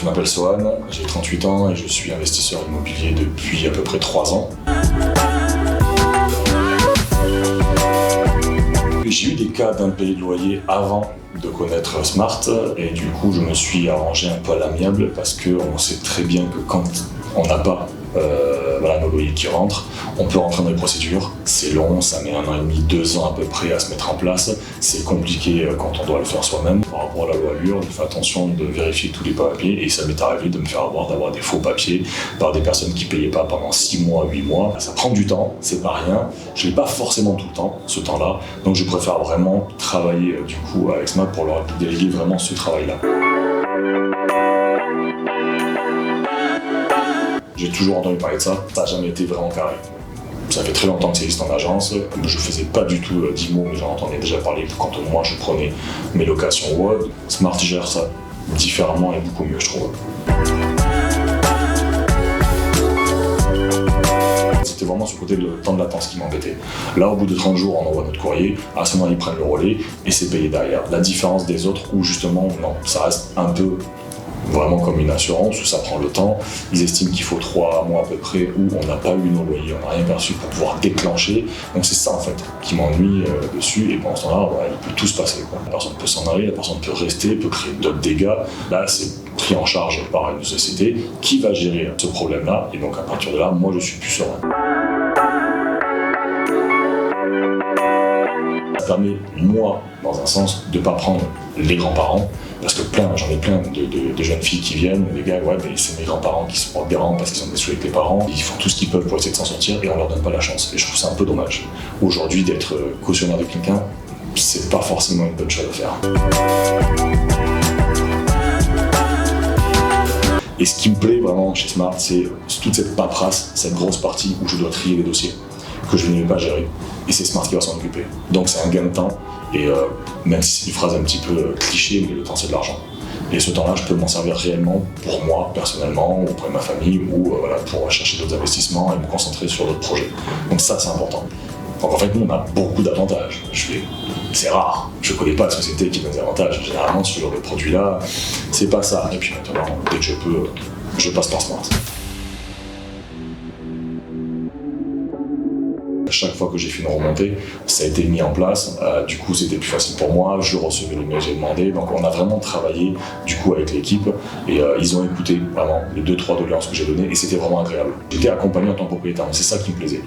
Je m'appelle Sohan, j'ai 38 ans et je suis investisseur immobilier depuis à peu près 3 ans. J'ai eu des cas d'impayés de loyer avant de connaître Smart et du coup je me suis arrangé un peu à l'amiable parce qu'on sait très bien que quand on n'a pas nos loyers qui rentrent, on peut rentrer dans les procédures, c'est long, ça met 1 an et demi, 2 ans à peu près à se mettre en place, c'est compliqué quand on doit le faire soi-même. Par rapport à la loi Allure, on fait attention de vérifier tous les papiers et ça m'est arrivé de me faire avoir, d'avoir des faux papiers par des personnes qui ne payaient pas pendant 6 mois, 8 mois. Ça prend du temps, c'est pas rien, je ne l'ai pas forcément tout le temps, ce temps-là, donc je préfère vraiment travailler du coup avec Smart pour leur déléguer vraiment ce travail-là. J'ai toujours entendu parler de ça, ça n'a jamais été vraiment carré. Ça fait très longtemps que ça existe en agence, je faisais pas du tout d'IMO, mais j'en entendais déjà parler quand moi je prenais mes locations WOD. Smart gère ça différemment et beaucoup mieux, je trouve. C'était vraiment ce côté de temps de latence qui m'embêtait. Là, au bout de 30 jours, on envoie notre courrier, à ce moment ils prennent le relais et c'est payé derrière. La différence des autres où justement, non, ça reste un peu vraiment comme une assurance où ça prend le temps. Ils estiment qu'il faut 3 mois à peu près où on n'a pas eu nos loyers, on n'a rien perçu pour pouvoir déclencher. Donc c'est ça en fait qui m'ennuie dessus et pendant ce temps-là, il peut tout se passer, quoi. La personne peut s'en aller, la personne peut rester, peut créer d'autres dégâts. Là, c'est pris en charge par une société qui va gérer ce problème-là et donc à partir de là, moi je suis plus serein. Ça permet, moi, dans un sens, de ne pas prendre les grands-parents, parce que j'en ai plein de jeunes filles qui viennent, des gars, ouais, mais c'est mes grands-parents qui se portent garant parce qu'ils ont des soucis avec les parents, ils font tout ce qu'ils peuvent pour essayer de s'en sortir et on leur donne pas la chance. Et je trouve ça un peu dommage. Aujourd'hui, d'être cautionnaire de quelqu'un, c'est pas forcément une bonne chose à faire. Et ce qui me plaît vraiment chez Smart, c'est toute cette paperasse, cette grosse partie où je dois trier les dossiers que je ne vais pas gérer. Et c'est Smart qui va s'en occuper. Donc c'est un gain de temps, et même si c'est une phrase un petit peu cliché, mais le temps c'est de l'argent. Et ce temps-là, je peux m'en servir réellement pour moi, personnellement, ou pour ma famille, ou pour chercher d'autres investissements et me concentrer sur d'autres projets. Donc ça, c'est important. Donc en fait, nous, on a beaucoup d'avantages. C'est rare, je ne connais pas de société qui donne des avantages. Généralement, ce genre de produit-là, c'est pas ça. Et puis maintenant, dès que je peux, je passe par Smart. Chaque fois que j'ai fait une remontée, ça a été mis en place. Du coup, c'était plus facile pour moi. Je recevais les mails que j'ai demandé. Donc, on a vraiment travaillé du coup avec l'équipe et ils ont écouté vraiment les 2-3 doléances que j'ai données et c'était vraiment agréable. J'étais accompagné en tant que propriétaire, c'est ça qui me plaisait.